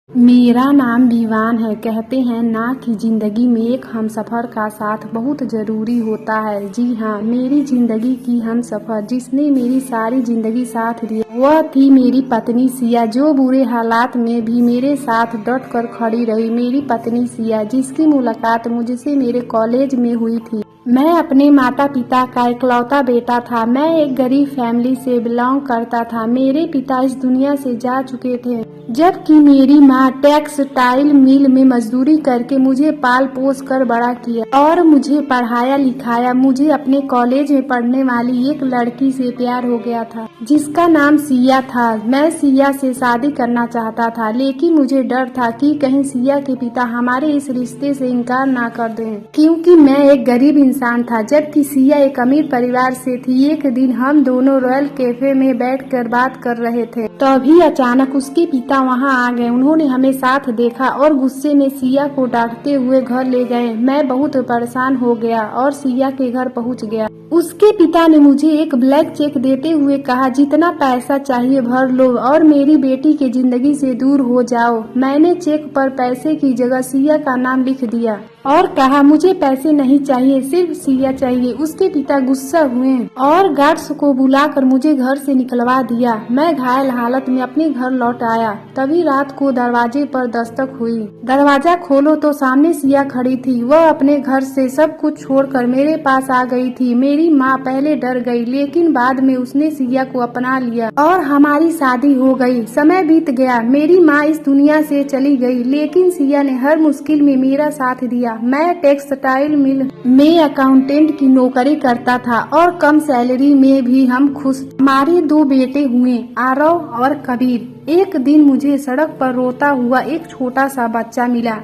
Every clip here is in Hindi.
मेरा नाम विवान है। कहते हैं ना कि जिंदगी में एक हमसफर का साथ बहुत जरूरी होता है। जी हाँ, मेरी जिंदगी की हमसफर जिसने मेरी सारी जिंदगी साथ दिया वह थी मेरी पत्नी सिया, जो बुरे हालात में भी मेरे साथ डट कर खड़ी रही। मेरी पत्नी सिया, जिसकी मुलाकात मुझसे मेरे कॉलेज में हुई थी। मैं अपने माता पिता का इकलौता बेटा था। मैं एक गरीब फैमिली से बिलोंग करता था। मेरे पिता इस दुनिया से जा चुके थे, जबकि मेरी माँ टेक्सटाइल मिल में मजदूरी करके मुझे पाल पोस कर बड़ा किया और मुझे पढ़ाया लिखाया। मुझे अपने कॉलेज में पढ़ने वाली एक लड़की से प्यार हो गया था, जिसका नाम सिया था। मैं सिया से शादी करना चाहता था, लेकिन मुझे डर था कि कहीं सिया के पिता हमारे इस रिश्ते से इनकार ना कर दें, क्योंकि मैं एक गरीब इंसान था, जबकि सिया एक अमीर परिवार से थी। एक दिन हम दोनों रॉयल कैफे में बैठकर बात कर रहे थे, तभी अचानक उसके पिता वहां आ गए। उन्होंने हमें साथ देखा और गुस्से में सिया को डांटते हुए घर ले गए। मैं बहुत परेशान हो गया और सिया के घर पहुंच गया। उसके पिता ने मुझे एक ब्लैंक चेक देते हुए कहा, जितना पैसा चाहिए भर लो और मेरी बेटी की जिंदगी से दूर हो जाओ। मैंने चेक पर पैसे की जगह सिया का नाम लिख दिया और कहा, मुझे पैसे नहीं चाहिए, सिर्फ सिया चाहिए। उसके पिता गुस्सा हुए और गार्ड्स को बुलाकर मुझे घर से निकलवा दिया। मैं घायल हालत में अपने घर लौट आया। तभी रात को दरवाजे पर दस्तक हुई। दरवाजा खोलो तो सामने सिया खड़ी थी। वह अपने घर से सब कुछ छोड़कर मेरे पास आ गई थी। मेरी माँ पहले डर गई, लेकिन बाद में उसने सिया को अपना लिया और हमारी शादी हो गई। समय बीत गया, मेरी माँ इस दुनिया से चली गई, लेकिन सिया ने हर मुश्किल में मेरा साथ दिया। मैं टेक्सटाइल मिल में अकाउंटेंट की नौकरी करता था और कम सैलरी में भी हम खुश। हमारे 2 बेटे हुए, आरव और कबीर। एक दिन मुझे सड़क पर रोता हुआ एक छोटा सा बच्चा मिला।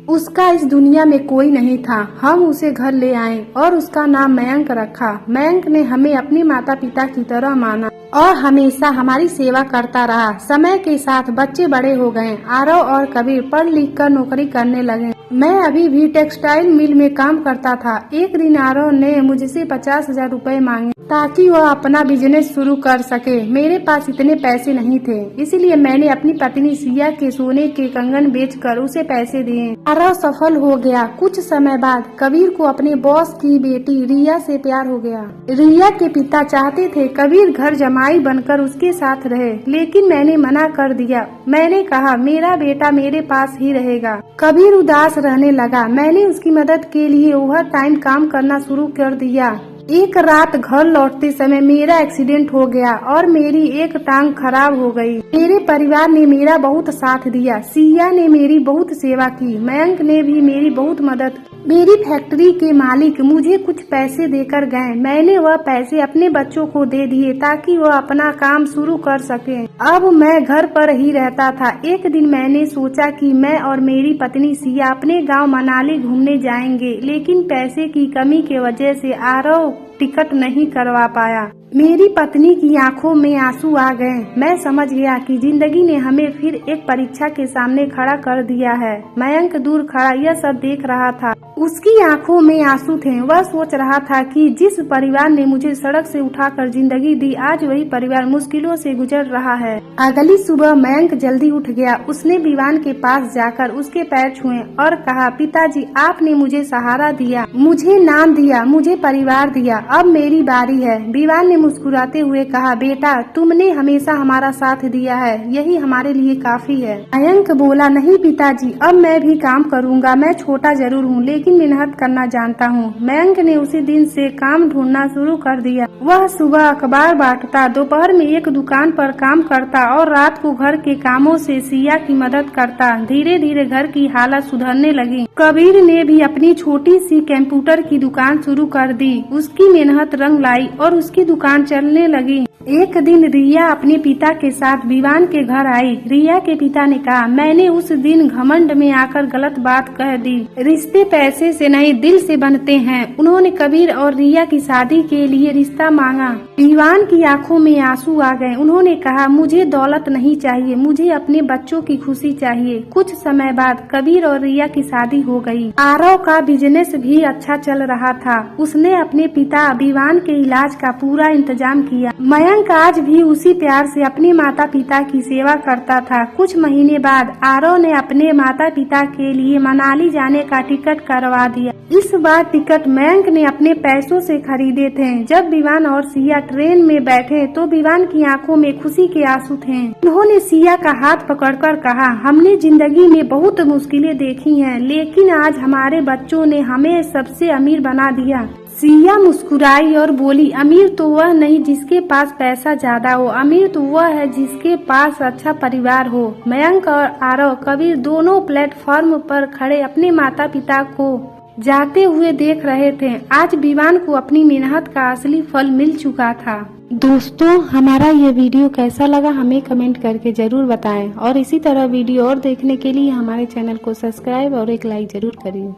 उसका इस दुनिया में कोई नहीं था। हम उसे घर ले आए और उसका नाम मयंक रखा। मयंक ने हमें अपने माता पिता की तरह माना और हमेशा हमारी सेवा करता रहा। समय के साथ बच्चे बड़े हो गए। आरव और कबीर पढ़ लिख कर नौकरी करने लगे। मैं अभी भी टेक्सटाइल मिल में काम करता था। एक दिन आरव ने मुझसे 50,000 रुपए मांगे ताकि वह अपना बिजनेस शुरू कर सके। मेरे पास इतने पैसे नहीं थे, इसलिए मैंने अपनी पत्नी सिया के सोने के कंगन बेचकर उसे पैसे दिए। आरव सफल हो गया। कुछ समय बाद कबीर को अपने बॉस की बेटी रिया से प्यार हो गया। रिया के पिता चाहते थे कबीर घर जमाई बनकर उसके साथ रहे, लेकिन मैंने मना कर दिया। मैंने कहा, मेरा बेटा मेरे पास ही रहेगा। कबीर उदास रहने लगा। मैंने उसकी मदद के लिए ओवर टाइम काम करना शुरू कर दिया। एक रात घर लौटते समय मेरा एक्सीडेंट हो गया और मेरी एक टांग खराब हो गई। मेरे परिवार ने मेरा बहुत साथ दिया। सिया ने मेरी बहुत सेवा की। मयंक ने भी मेरी बहुत मदद की। मेरी फैक्ट्री के मालिक मुझे कुछ पैसे देकर गए। मैंने वह पैसे अपने बच्चों को दे दिए ताकि वह अपना काम शुरू कर सके। अब मैं घर पर ही रहता था। एक दिन मैंने सोचा कि मैं और मेरी पत्नी सिया अपने गांव मनाली घूमने जाएंगे, लेकिन पैसे की कमी की वजह से आरव टिकट नहीं करवा पाया। मेरी पत्नी की आंखों में आंसू आ गए। मैं समझ गया कि जिंदगी ने हमें फिर एक परीक्षा के सामने खड़ा कर दिया है। मयंक दूर खड़ा यह सब देख रहा था। उसकी आंखों में आंसू थे। वह सोच रहा था कि जिस परिवार ने मुझे सड़क से उठाकर जिंदगी दी, आज वही परिवार मुश्किलों से गुजर रहा है। अगली सुबह मयंक जल्दी उठ गया। उसने विवान के पास जाकर उसके पैर छुए और कहा, पिताजी, आपने मुझे सहारा दिया, मुझे नाम दिया, मुझे परिवार दिया, अब मेरी बारी है। विवान ने मुस्कुराते हुए कहा, बेटा, तुमने हमेशा हमारा साथ दिया है, यही हमारे लिए काफी है। मयंक बोला, नहीं पिताजी, अब मैं भी काम करूँगा। मैं छोटा जरूर हूँ, लेकिन मेहनत करना जानता हूँ। मयंक ने उसी दिन से काम ढूंढना शुरू कर दिया। वह सुबह अखबार बांटता, दोपहर में एक दुकान पर काम करता और रात को घर के कामों से सिया की मदद करता। धीरे धीरे घर की हालत सुधरने लगी। कबीर ने भी अपनी छोटी सी कंप्यूटर की दुकान शुरू कर दी। उसकी मेहनत रंग लाई और उसकी दुकान चलने लगी। एक दिन रिया अपने पिता के साथ विवान के घर आई। रिया के पिता ने कहा, मैंने उस दिन घमंड में आकर गलत बात कह दी। रिश्ते पैसे से नहीं, दिल से बनते हैं। उन्होंने कबीर और रिया की शादी के लिए रिश्ता मांगा। विवान की आंखों में आंसू आ गए। उन्होंने कहा, मुझे दौलत नहीं चाहिए, मुझे अपने बच्चों की खुशी चाहिए। कुछ समय बाद कबीर और रिया की शादी हो गई। आरव का बिजनेस भी अच्छा चल रहा था। उसने अपने पिता विवान के इलाज का पूरा इंतजाम किया। मयंक मयंक आज भी उसी प्यार से अपने माता पिता की सेवा करता था। कुछ महीने बाद आरव ने अपने माता पिता के लिए मनाली जाने का टिकट करवा दिया। इस बार टिकट मयंक ने अपने पैसों से खरीदे थे। जब विवान और सिया ट्रेन में बैठे तो विवान की आंखों में खुशी के आंसू थे। उन्होंने सिया का हाथ पकड़कर कहा, हमने जिंदगी में बहुत मुश्किलें देखी हैं, लेकिन आज हमारे बच्चों ने हमें सबसे अमीर बना दिया। सिया मुस्कुराई और बोली, अमीर तो वह नहीं जिसके पास पैसा ज्यादा हो, अमीर तो वह है जिसके पास अच्छा परिवार हो। मयंक और आरव कबीर दोनों प्लेटफॉर्म पर खड़े अपने माता पिता को जाते हुए देख रहे थे। आज विवान को अपनी मेहनत का असली फल मिल चुका था। दोस्तों, हमारा ये वीडियो कैसा लगा हमें कमेंट करके जरूर बताएं और इसी तरह वीडियो और देखने के लिए हमारे चैनल को सब्सक्राइब और एक लाइक जरूर करिए।